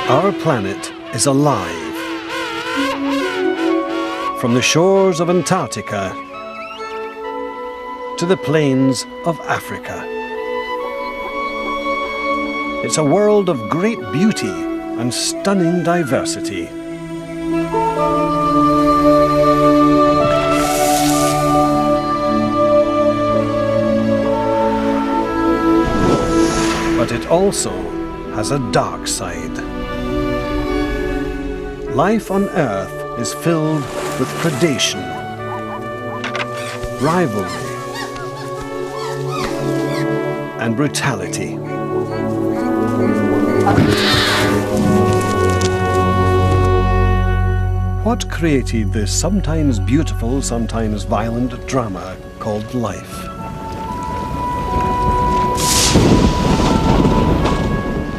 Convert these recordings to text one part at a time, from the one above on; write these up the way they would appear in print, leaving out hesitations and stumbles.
Our planet is alive. From the shores of Antarctica to the plains of Africa. It's a world of great beauty and stunning diversity. But it also has a dark side. Life on Earth is filled with predation, rivalry, and brutality. What created this sometimes beautiful, sometimes violent drama called life?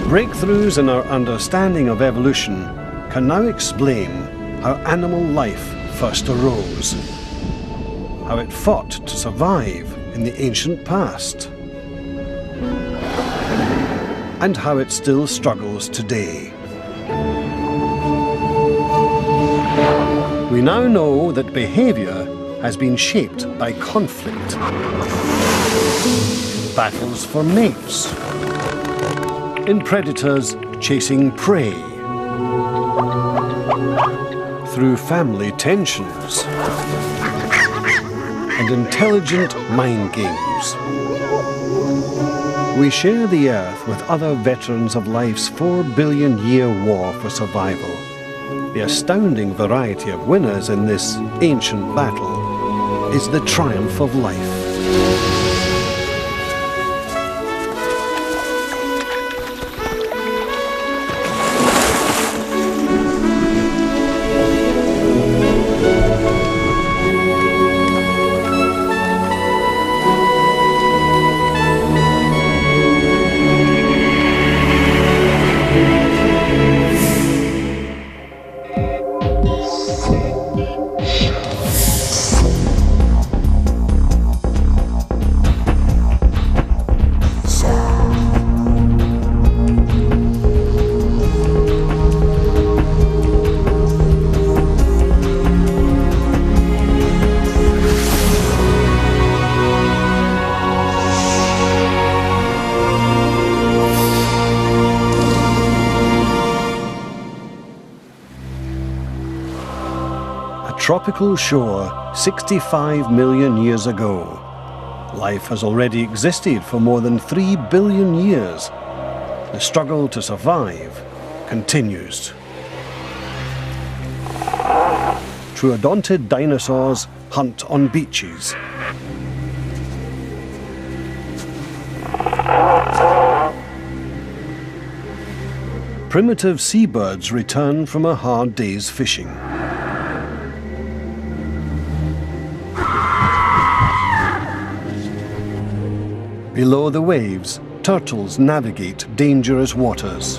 Breakthroughs in our understanding of evolution can now explain how animal life first arose, how it fought to survive in the ancient past, and how it still struggles today. We now know that behavior has been shaped by conflict, battles for mates, in predators chasing prey, through family tensions and intelligent mind games. We share the Earth with other veterans of life's 4 billion-year war for survival. The astounding variety of winners in this ancient battle is the triumph of life. Tropical shore 65 million years ago. Life has already existed for more than 3 billion years. The struggle to survive continues. Troodotid dinosaurs hunt on beaches. Primitive seabirds return from a hard day's fishing. Below the waves, turtles navigate dangerous waters.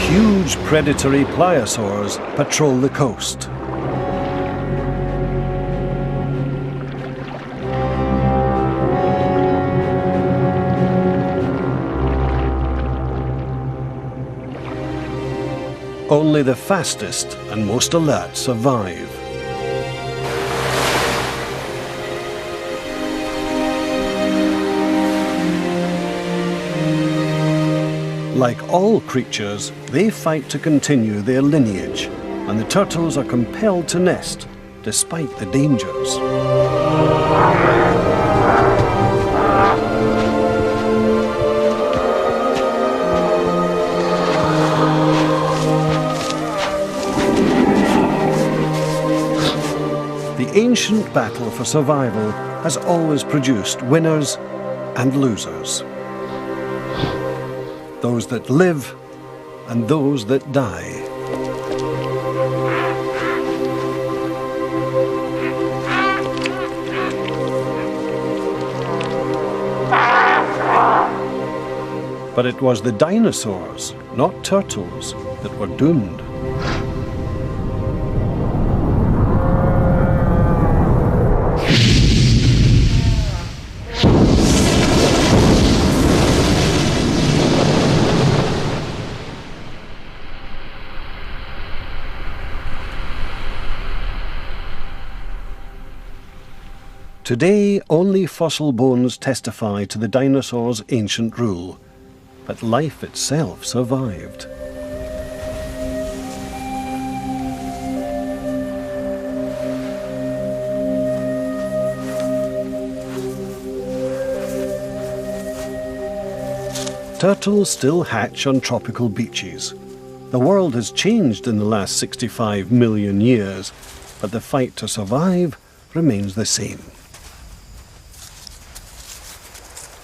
Huge predatory pliosaurs patrol the coast. Only the fastest and most alert survive. Like all creatures, they fight to continue their lineage, and the turtles are compelled to nest despite the dangers. The ancient battle for survival has always produced winners and losers. Those that live and those that die. But it was the dinosaurs, not turtles, that were doomed. Today, only fossil bones testify to the dinosaurs' ancient rule, but life itself survived. Turtles still hatch on tropical beaches. The world has changed in the last 65 million years, but the fight to survive remains the same.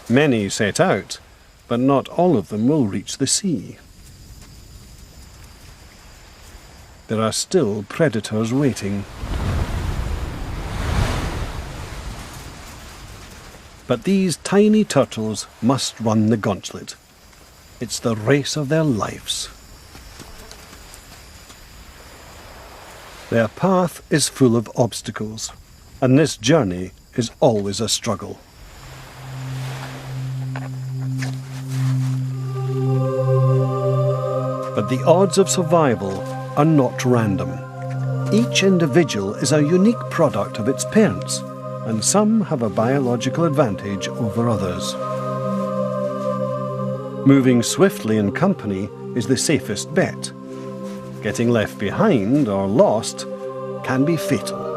Many set out, but not all of them will reach the sea. There are still predators waiting. But these tiny turtles must run the gauntlet. It's the race of their lives. Their path is full of obstacles, and this journey is always a struggle. But the odds of survival are not random. Each individual is a unique product of its parents, and some have a biological advantage over others. Moving swiftly in company is the safest bet. Getting left behind or lost can be fatal.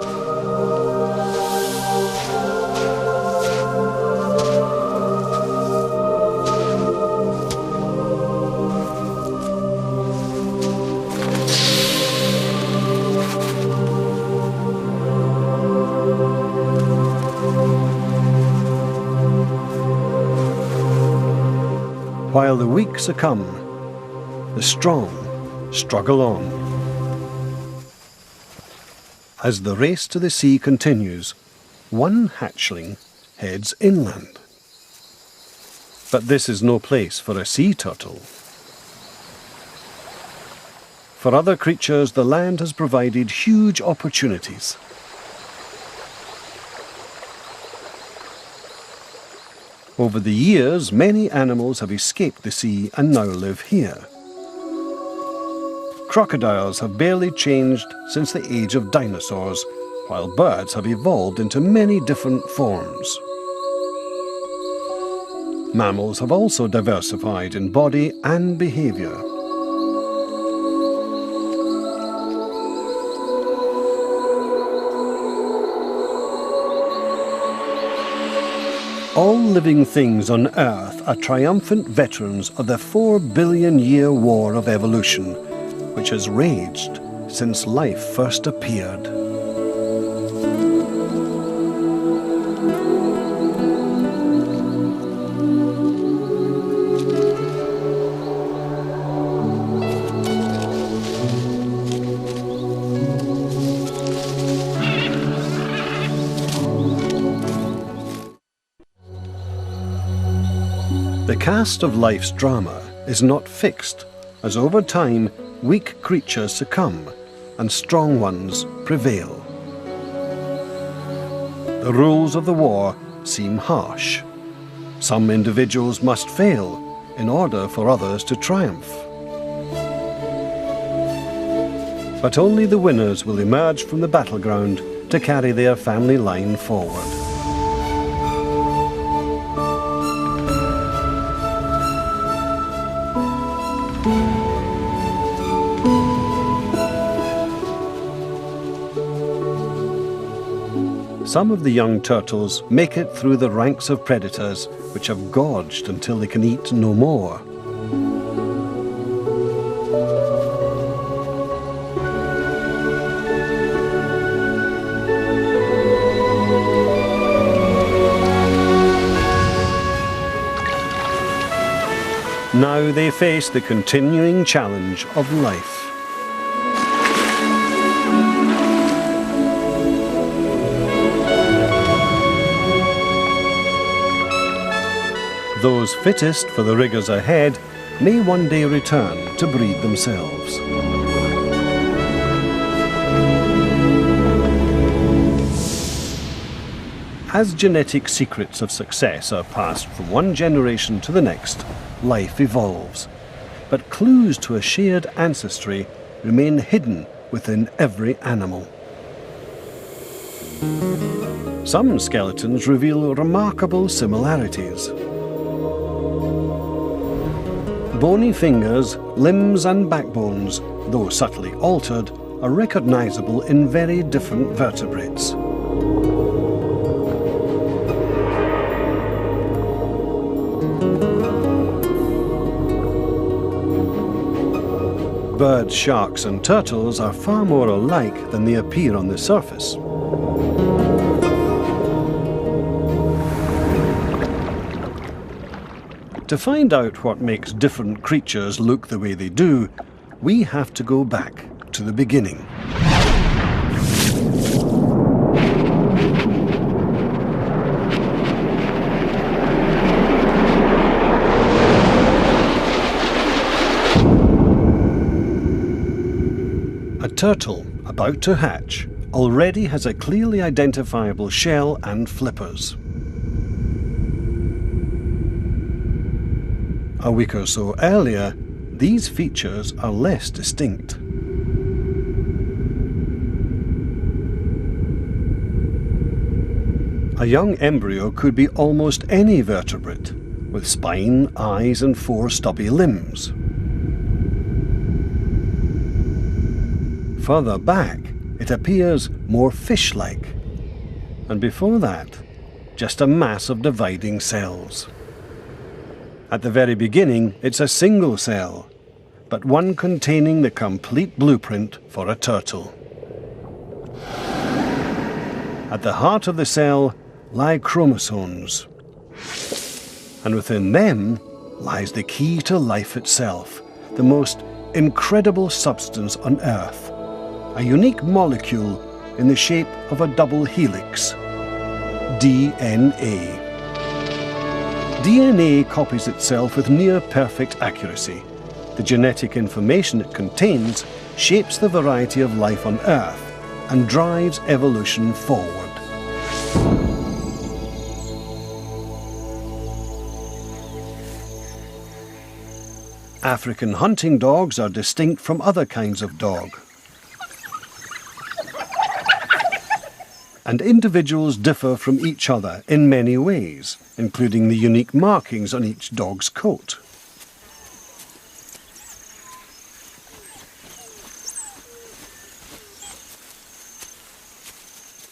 While the weak succumb, the strong struggle on. As the race to the sea continues, one hatchling heads inland. But this is no place for a sea turtle. For other creatures, the land has provided huge opportunities. Over the years, many animals have escaped the sea and now live here. Crocodiles have barely changed since the age of dinosaurs, while birds have evolved into many different forms. Mammals have also diversified in body and behavior. All living things on Earth are triumphant veterans of the 4-billion-year war of evolution, which has raged since life first appeared. The cast of life's drama is not fixed, as over time weak creatures succumb and strong ones prevail. The rules of the war seem harsh. Some individuals must fail in order for others to triumph. But only the winners will emerge from the battleground to carry their family line forward. Some of the young turtles make it through the ranks of predators which have gorged until they can eat no more. Now they face the continuing challenge of life. Those fittest for the rigours ahead may one day return to breed themselves. As genetic secrets of success are passed from one generation to the next, life evolves. But clues to a shared ancestry remain hidden within every animal. Some skeletons reveal remarkable similarities. Bony fingers, limbs and backbones, though subtly altered, are recognizable in very different vertebrates. Birds, sharks and turtles are far more alike than they appear on the surface. To find out what makes different creatures look the way they do, we have to go back to the beginning. A turtle, about to hatch, already has a clearly identifiable shell and flippers. A week or so earlier, these features are less distinct. A young embryo could be almost any vertebrate, with spine, eyes and 4 stubby limbs. Further back, it appears more fish-like, and before that, just a mass of dividing cells. At the very beginning, it's a single cell, but one containing the complete blueprint for a turtle. At the heart of the cell lie chromosomes, and within them lies the key to life itself, the most incredible substance on Earth, a unique molecule in the shape of a double helix, DNA. DNA copies itself with near-perfect accuracy. The genetic information it contains shapes the variety of life on Earth and drives evolution forward. African hunting dogs are distinct from other kinds of dog. And individuals differ from each other in many ways, including the unique markings on each dog's coat.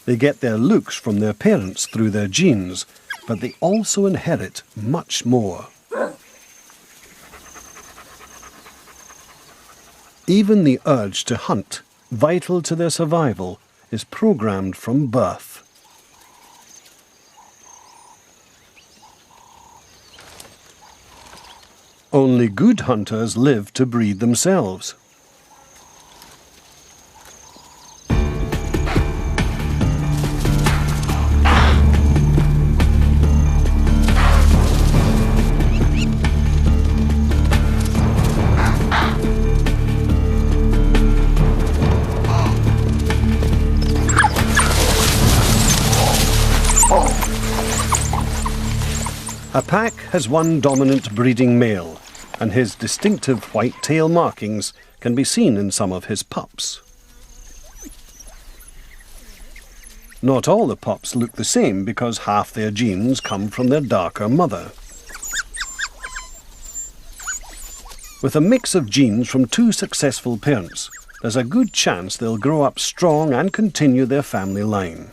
They get their looks from their parents through their genes, but they also inherit much more. Even the urge to hunt, vital to their survival, is programmed from birth. Only good hunters live to breed themselves. A pack has one dominant breeding male, and his distinctive white tail markings can be seen in some of his pups. Not all the pups look the same because half their genes come from their darker mother. With a mix of genes from 2 successful parents, there's a good chance they'll grow up strong and continue their family line.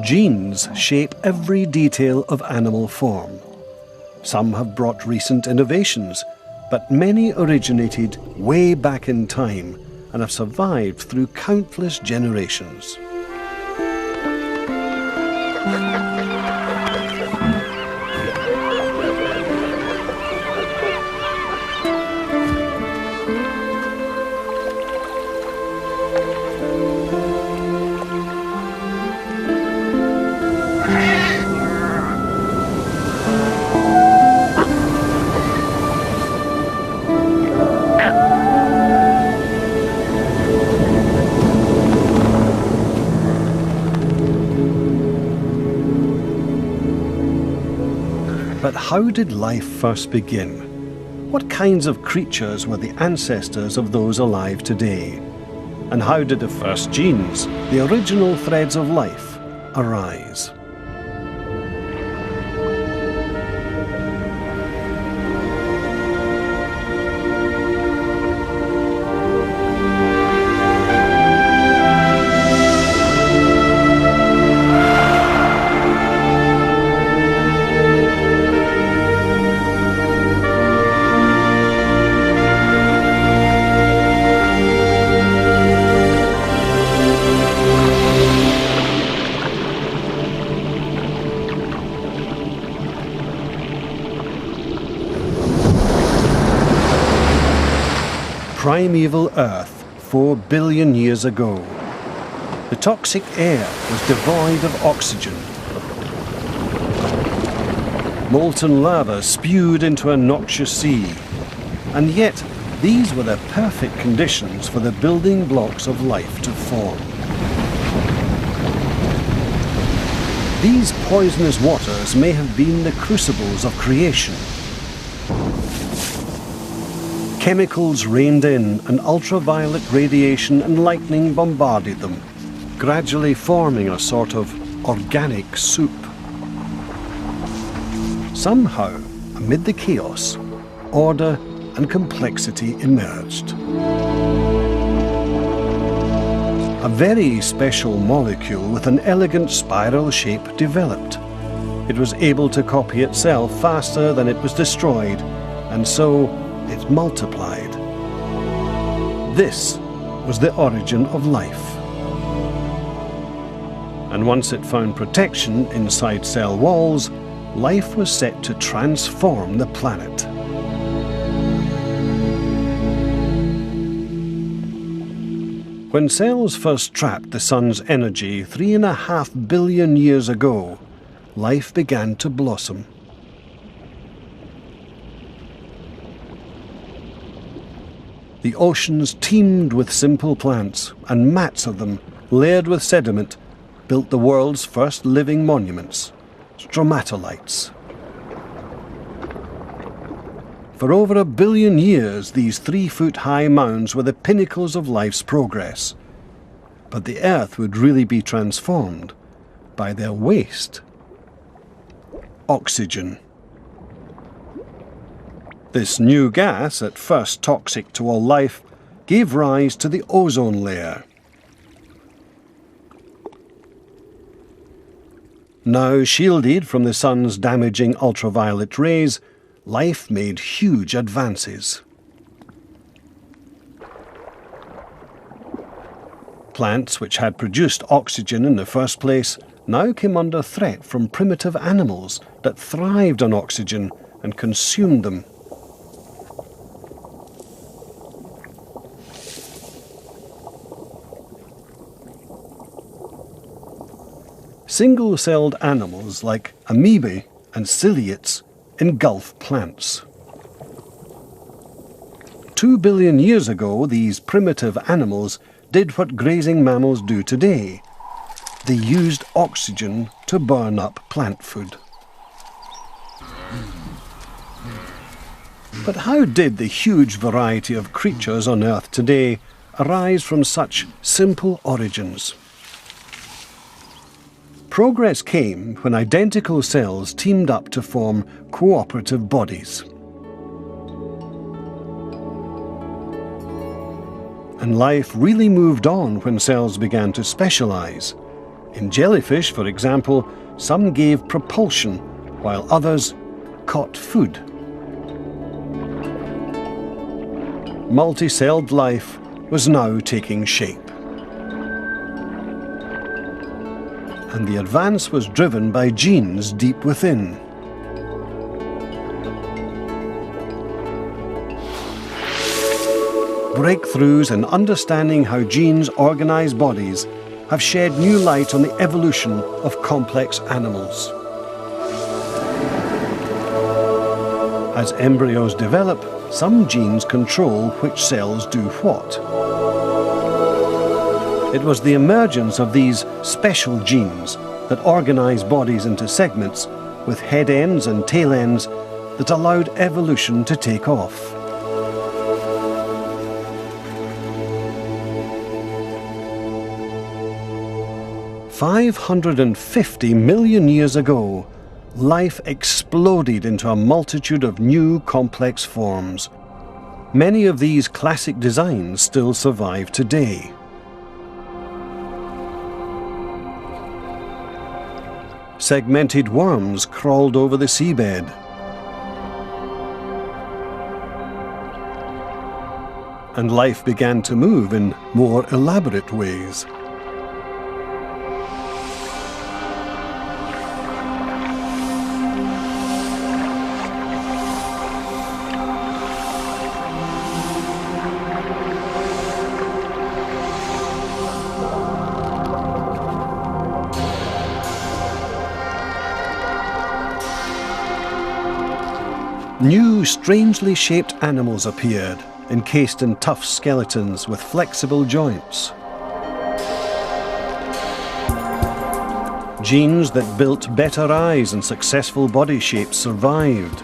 Genes shape every detail of animal form. Some have brought recent innovations, but many originated way back in time and have survived through countless generations. But how did life first begin? What kinds of creatures were the ancestors of those alive today? And how did the first genes, the original threads of life, arise? Primeval Earth 4 billion years ago. The toxic air was devoid of oxygen. Molten lava spewed into a noxious sea. And yet, these were the perfect conditions for the building blocks of life to form. These poisonous waters may have been the crucibles of creation. Chemicals rained in, and ultraviolet radiation and lightning bombarded them, gradually forming a sort of organic soup. Somehow, amid the chaos, order and complexity emerged. A very special molecule with an elegant spiral shape developed. It was able to copy itself faster than it was destroyed, and so it multiplied. This was the origin of life. And once it found protection inside cell walls, life was set to transform the planet. When cells first trapped the sun's energy 3.5 billion years ago, life began to blossom. The oceans teemed with simple plants, and mats of them, layered with sediment, built the world's first living monuments, stromatolites. For over 1 billion years, these 3-foot-high mounds were the pinnacles of life's progress. But the Earth would really be transformed by their waste: oxygen. This new gas, at first toxic to all life, gave rise to the ozone layer. Now shielded from the sun's damaging ultraviolet rays, life made huge advances. Plants which had produced oxygen in the first place now came under threat from primitive animals that thrived on oxygen and consumed them. Single-celled animals like amoebae and ciliates engulf plants. 2 billion years ago, these primitive animals did what grazing mammals do today. They used oxygen to burn up plant food. But how did the huge variety of creatures on Earth today arise from such simple origins? Progress came when identical cells teamed up to form cooperative bodies. And life really moved on when cells began to specialize. In jellyfish, for example, some gave propulsion, while others caught food. Multi-celled life was now taking shape. And the advance was driven by genes deep within. Breakthroughs in understanding how genes organize bodies have shed new light on the evolution of complex animals. As embryos develop, some genes control which cells do what. It was the emergence of these special genes that organize bodies into segments with head ends and tail ends that allowed evolution to take off. "550 million years ago, life exploded into a multitude of new complex forms. Many of these classic designs still survive today. Segmented worms crawled over the seabed. And life began to move in more elaborate ways. New, strangely shaped animals appeared, encased in tough skeletons with flexible joints. Genes that built better eyes and successful body shapes survived.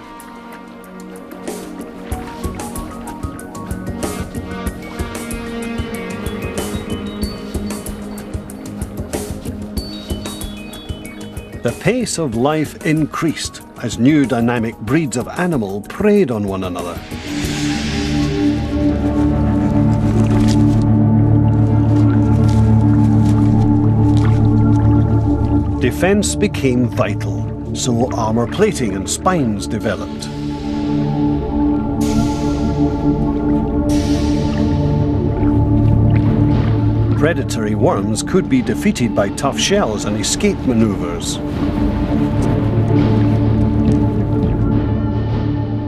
The pace of life increased as new dynamic breeds of animal preyed on one another. Defense became vital, so armor plating and spines developed. Predatory worms could be defeated by tough shells and escape maneuvers.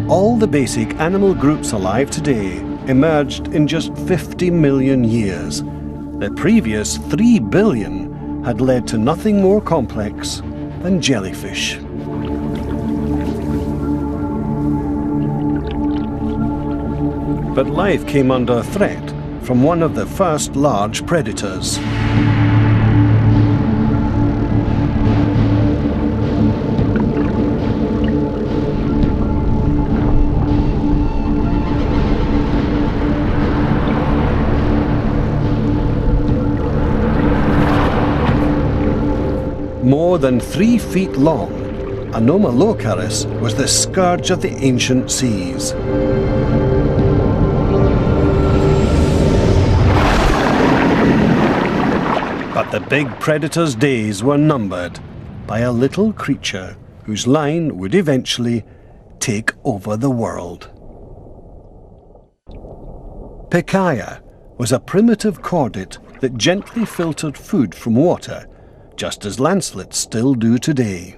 All the basic animal groups alive today emerged in just 50 million years. The previous 3 billion had led to nothing more complex than jellyfish. But life came under threat from one of the first large predators. More than 3 feet long, Anomalocaris was the scourge of the ancient seas. But the big predator's days were numbered by a little creature whose line would eventually take over the world. Picaia was a primitive chordate that gently filtered food from water, just as lancelets still do today.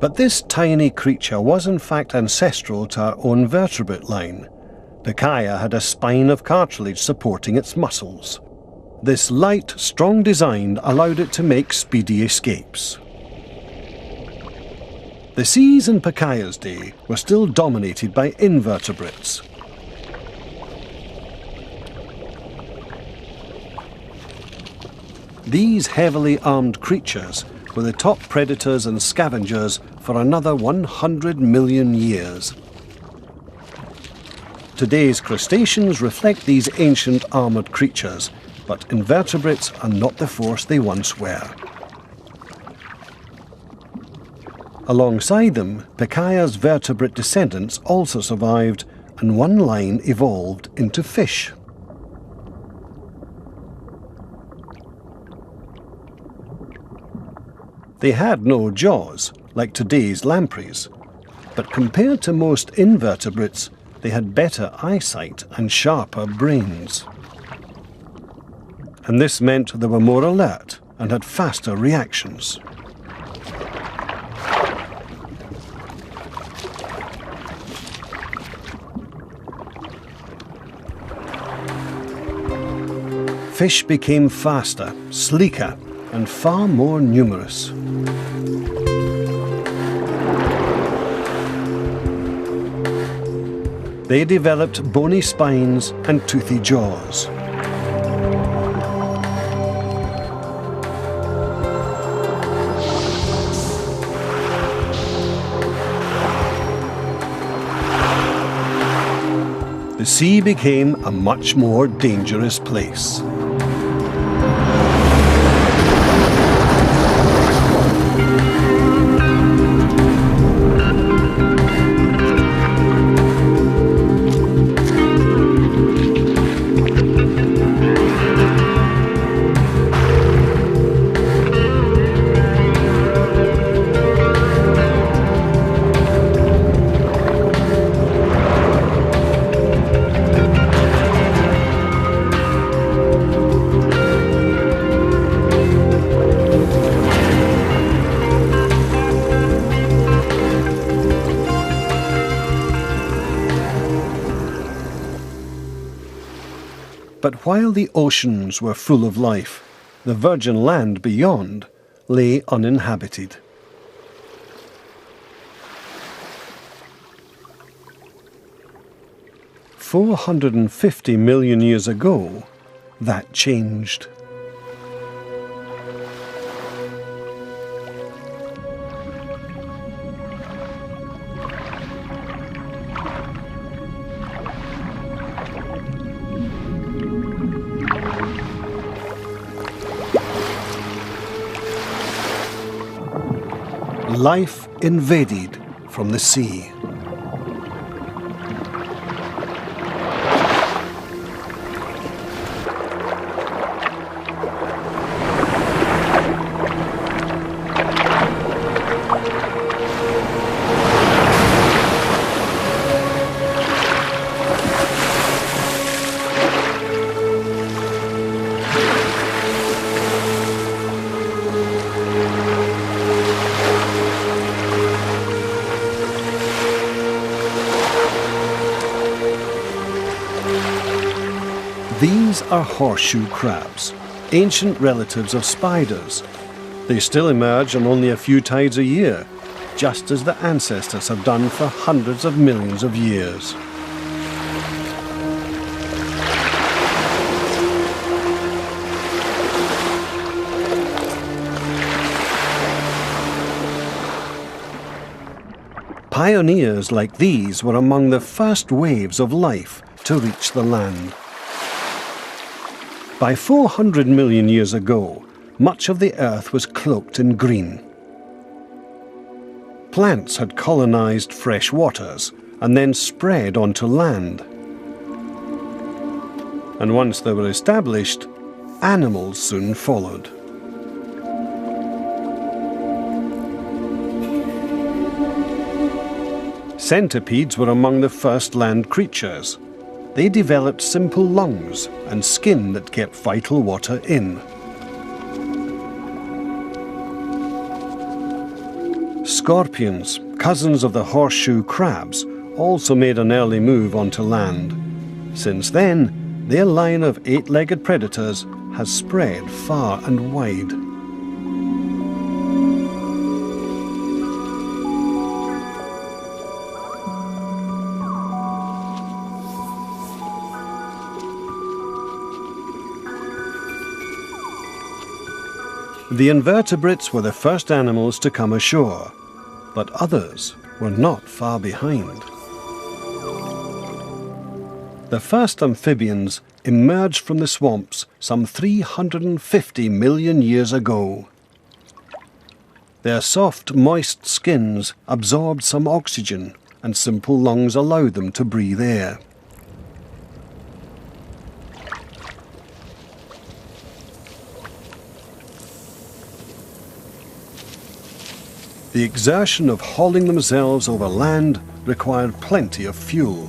But this tiny creature was in fact ancestral to our own vertebrate line. Picaia had a spine of cartilage supporting its muscles. This light, strong design allowed it to make speedy escapes. The seas in Picaia's day were still dominated by invertebrates. These heavily armed creatures were the top predators and scavengers for another 100 million years. Today's crustaceans reflect these ancient armoured creatures, but invertebrates are not the force they once were. Alongside them, Picaia's vertebrate descendants also survived, and one line evolved into fish. They had no jaws, like today's lampreys, but compared to most invertebrates, they had better eyesight and sharper brains. And this meant they were more alert and had faster reactions. Fish became faster, sleeker, and far more numerous. They developed bony spines and toothy jaws. the sea became a much more dangerous place. But while the oceans were full of life, the virgin land beyond lay uninhabited. $450 million years ago, that changed. Life invaded from the sea. These are horseshoe crabs, ancient relatives of spiders. They still emerge on only a few tides a year, just as the ancestors have done for hundreds of millions of years. Pioneers like these were among the first waves of life to reach the land. By 400 million years ago, much of the Earth was cloaked in green. Plants had colonized fresh waters and then spread onto land. And once they were established, animals soon followed. Centipedes were among the first land creatures. They developed simple lungs and skin that kept vital water in. Scorpions, cousins of the horseshoe crabs, also made an early move onto land. Since then, their line of eight-legged predators has spread far and wide. The invertebrates were the first animals to come ashore, but others were not far behind. The first amphibians emerged from the swamps some 350 million years ago. Their soft, moist skins absorbed some oxygen, and simple lungs allowed them to breathe air. The exertion of hauling themselves over land required plenty of fuel.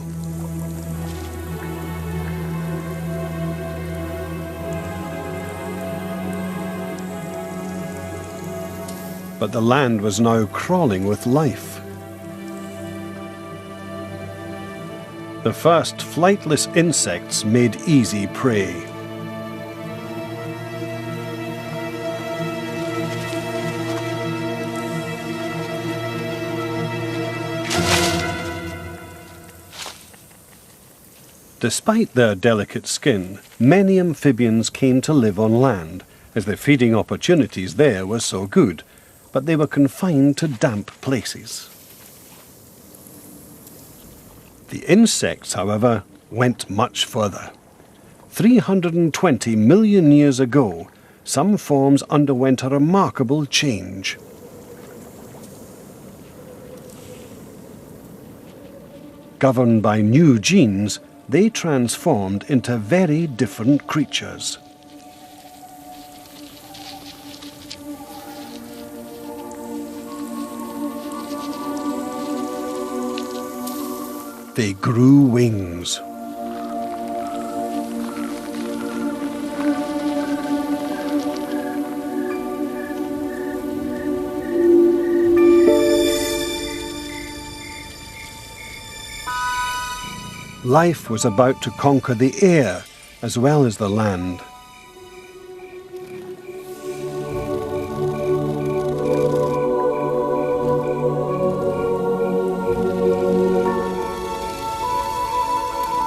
But the land was now crawling with life. The first flightless insects made easy prey. Despite their delicate skin, many amphibians came to live on land, as the feeding opportunities there were so good, but they were confined to damp places. The insects, however, went much further. 320 million years ago, some forms underwent a remarkable change. Governed by new genes, they transformed into very different creatures. They grew wings. Life was about to conquer the air as well as the land.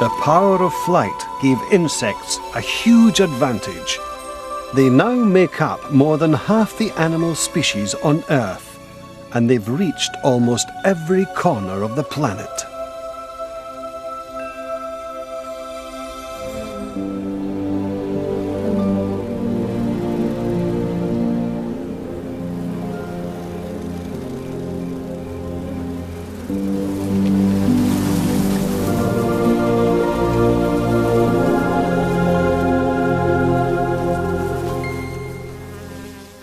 The power of flight gave insects a huge advantage. They now make up more than half the animal species on Earth, and they've reached almost every corner of the planet.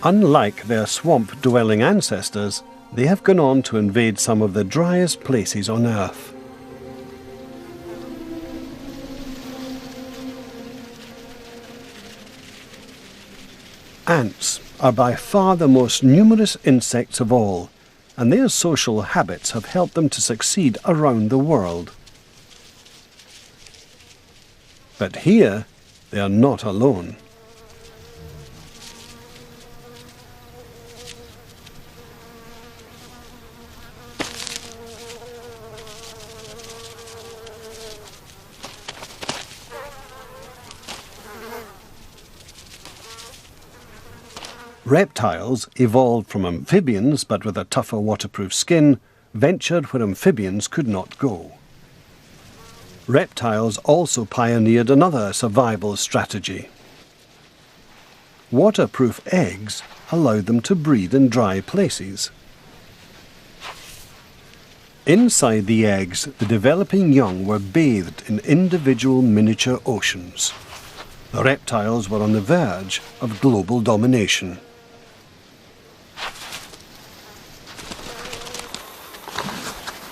Unlike their swamp-dwelling ancestors, they have gone on to invade some of the driest places on Earth. Ants are by far the most numerous insects of all, and their social habits have helped them to succeed around the world. But here, they are not alone. Reptiles, evolved from amphibians but with a tougher waterproof skin, ventured where amphibians could not go. Reptiles also pioneered another survival strategy. Waterproof eggs allowed them to breed in dry places. Inside the eggs, the developing young were bathed in individual miniature oceans. The reptiles were on the verge of global domination.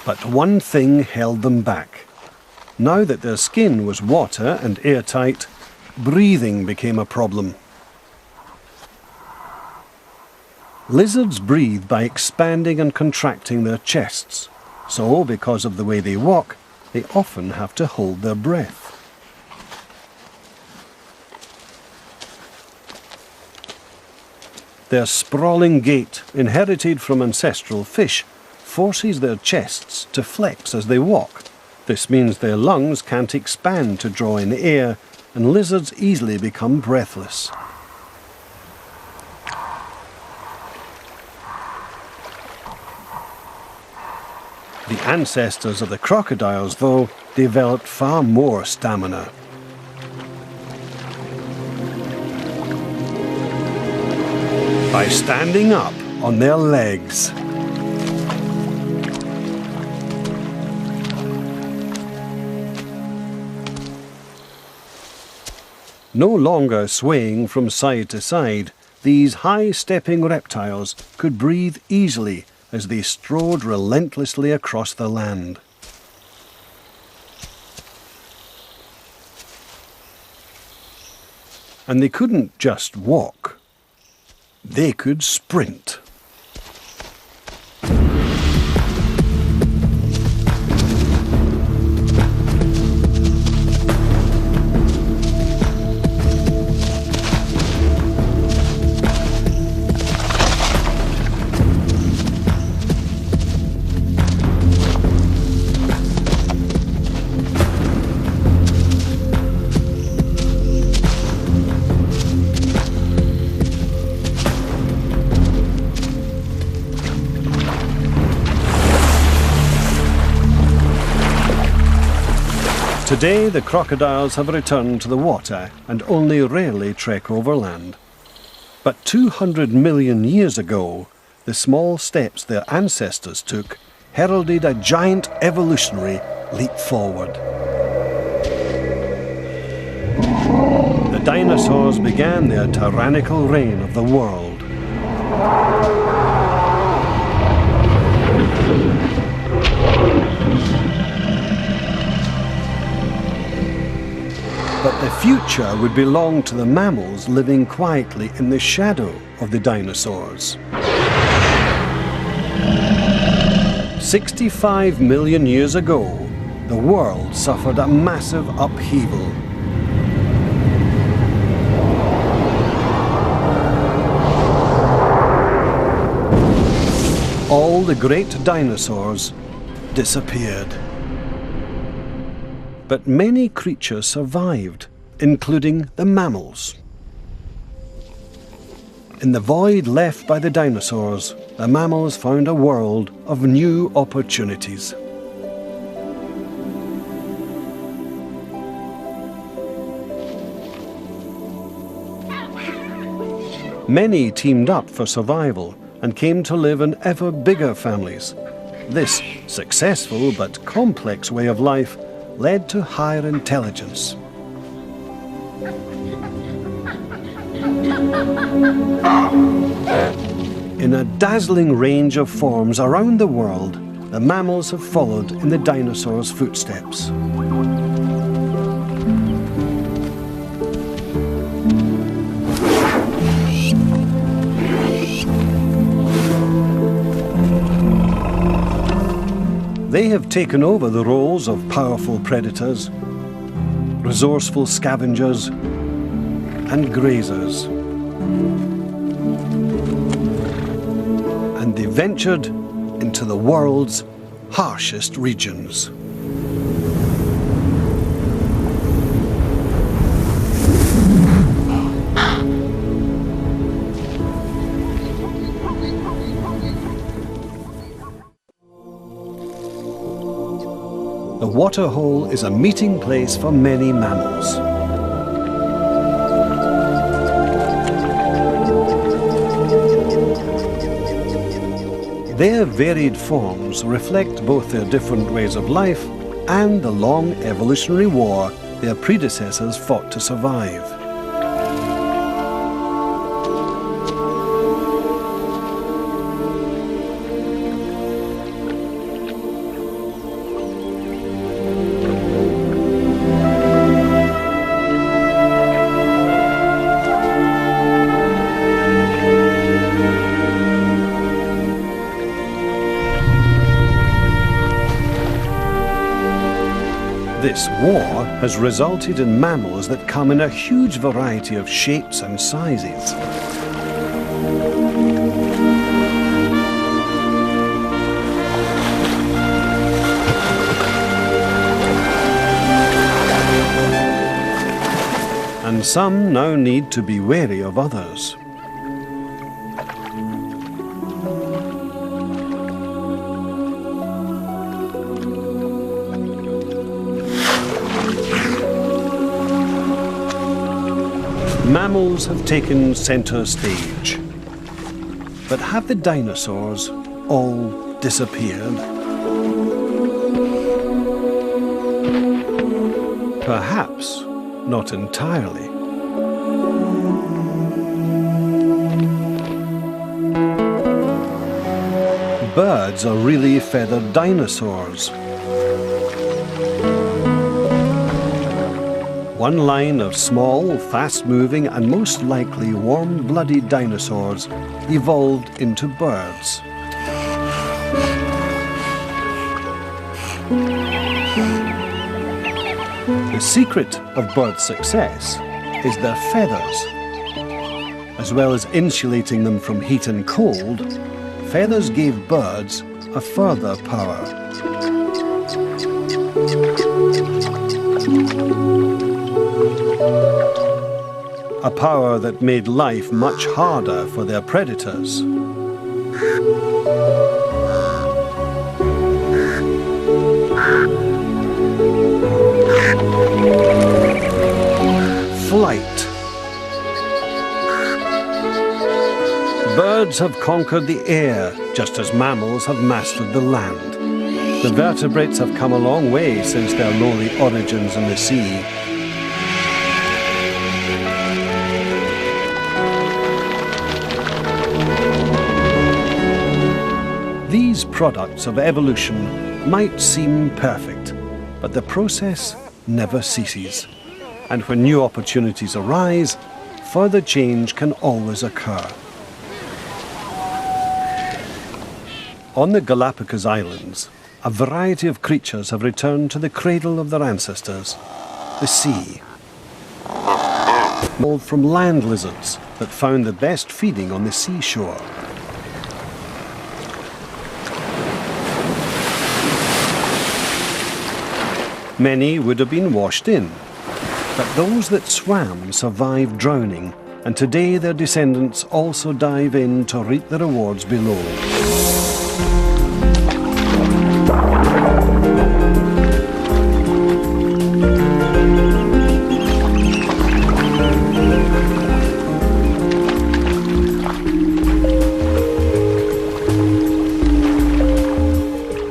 But one thing held them back. Now that their skin was water and airtight, breathing became a problem. Lizards breathe by expanding and contracting their chests, so because of the way they walk, they often have to hold their breath. Their sprawling gait, inherited from ancestral fish, forces their chests to flex as they walk. This means their lungs can't expand to draw in air, and lizards easily become breathless. The ancestors of the crocodiles, though, developed far more stamina. By standing up on their legs. No longer swaying from side to side, these high-stepping reptiles could breathe easily as they strode relentlessly across the land. And they couldn't just walk, they could sprint. Today, the crocodiles have returned to the water and only rarely trek overland. But 200 million years ago, the small steps their ancestors took heralded a giant evolutionary leap forward. The dinosaurs began their tyrannical reign of the world. But the future would belong to the mammals living quietly in the shadow of the dinosaurs. 65 million years ago, the world suffered a massive upheaval. All the great dinosaurs disappeared. But many creatures survived, including the mammals. In the void left by the dinosaurs, the mammals found a world of new opportunities. Many teamed up for survival and came to live in ever bigger families. This successful but complex way of life led to higher intelligence. In a dazzling range of forms around the world, the mammals have followed in the dinosaurs' footsteps. They have taken over the roles of powerful predators, resourceful scavengers, and grazers. And they ventured into the world's harshest regions. The waterhole is a meeting place for many mammals. Their varied forms reflect both their different ways of life and the long evolutionary war their predecessors fought to survive. This war has resulted in mammals that come in a huge variety of shapes and sizes. And some now need to be wary of others. Mammals have taken center stage. But have the dinosaurs all disappeared? Perhaps not entirely. Birds are really feathered dinosaurs. One line of small, fast-moving and most likely warm-blooded dinosaurs evolved into birds. The secret of bird success is their feathers. As well as insulating them from heat and cold, feathers gave birds a further power. A power that made life much harder for their predators. Birds have conquered the air, just as mammals have mastered the land. The vertebrates have come a long way since their lowly origins in the sea. These products of evolution might seem perfect, but the process never ceases. And when new opportunities arise, further change can always occur. On the Galapagos Islands, a variety of creatures have returned to the cradle of their ancestors, the sea. Evolved from land lizards that found the best feeding on the seashore. Many would have been washed in, but those that swam survived drowning, and today their descendants also dive in to reap the rewards below.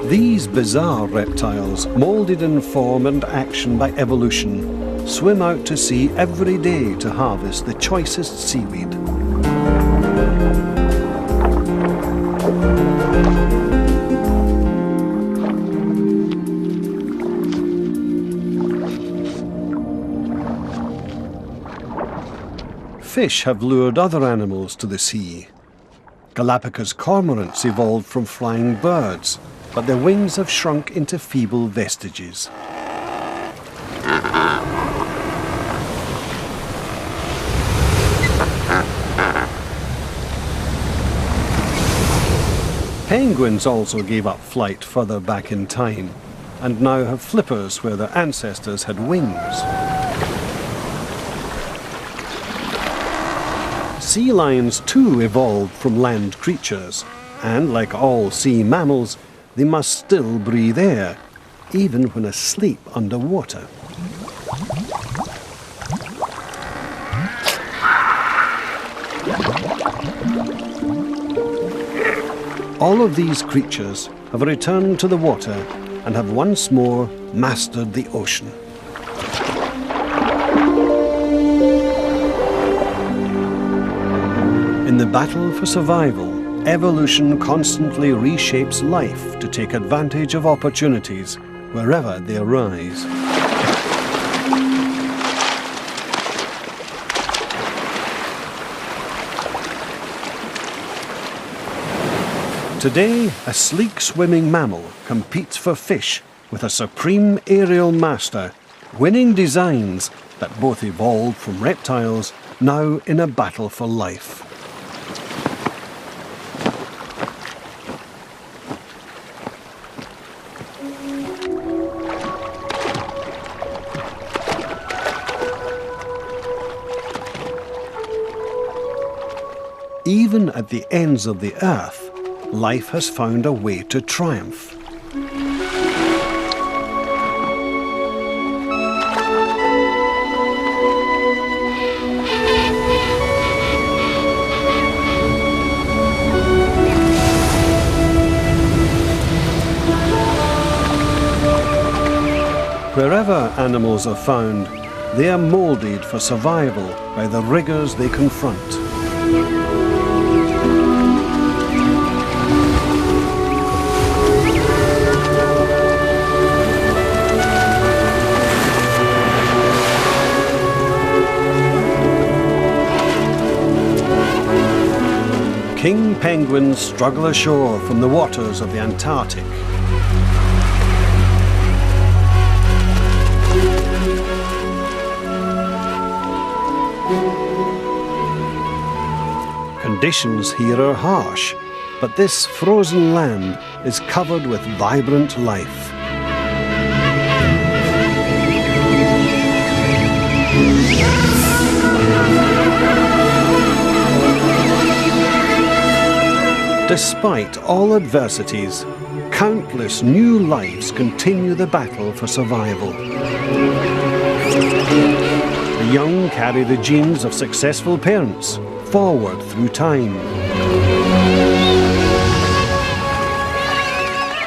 These bizarre reptiles, moulded in form and action by evolution, swim out to sea every day to harvest the choicest seaweed. Fish have lured other animals to the sea. Galapagos cormorants evolved from flying birds, but their wings have shrunk into feeble vestiges. Penguins also gave up flight further back in time, and now have flippers where their ancestors had wings. Sea lions too evolved from land creatures, and like all sea mammals, they must still breathe air, even when asleep underwater. All of these creatures have returned to the water and have once more mastered the ocean. In the battle for survival, evolution constantly reshapes life to take advantage of opportunities wherever they arise. Today, a sleek swimming mammal competes for fish with a supreme aerial master, winning designs that both evolved from reptiles, now in a battle for life. Even at the ends of the earth, life has found a way to triumph. Wherever animals are found, they are moulded for survival by the rigors they confront. King penguins struggle ashore from the waters of the Antarctic. Conditions here are harsh, but this frozen land is covered with vibrant life. Despite all adversities, countless new lives continue the battle for survival. The young carry the genes of successful parents, forward through time.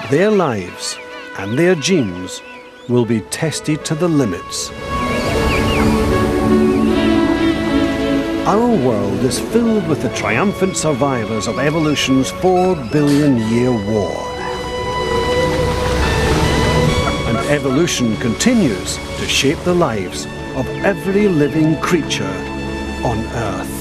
Their lives and their genes will be tested to the limits. Our world is filled with the triumphant survivors of evolution's 4 billion-year war. And evolution continues to shape the lives of every living creature on Earth.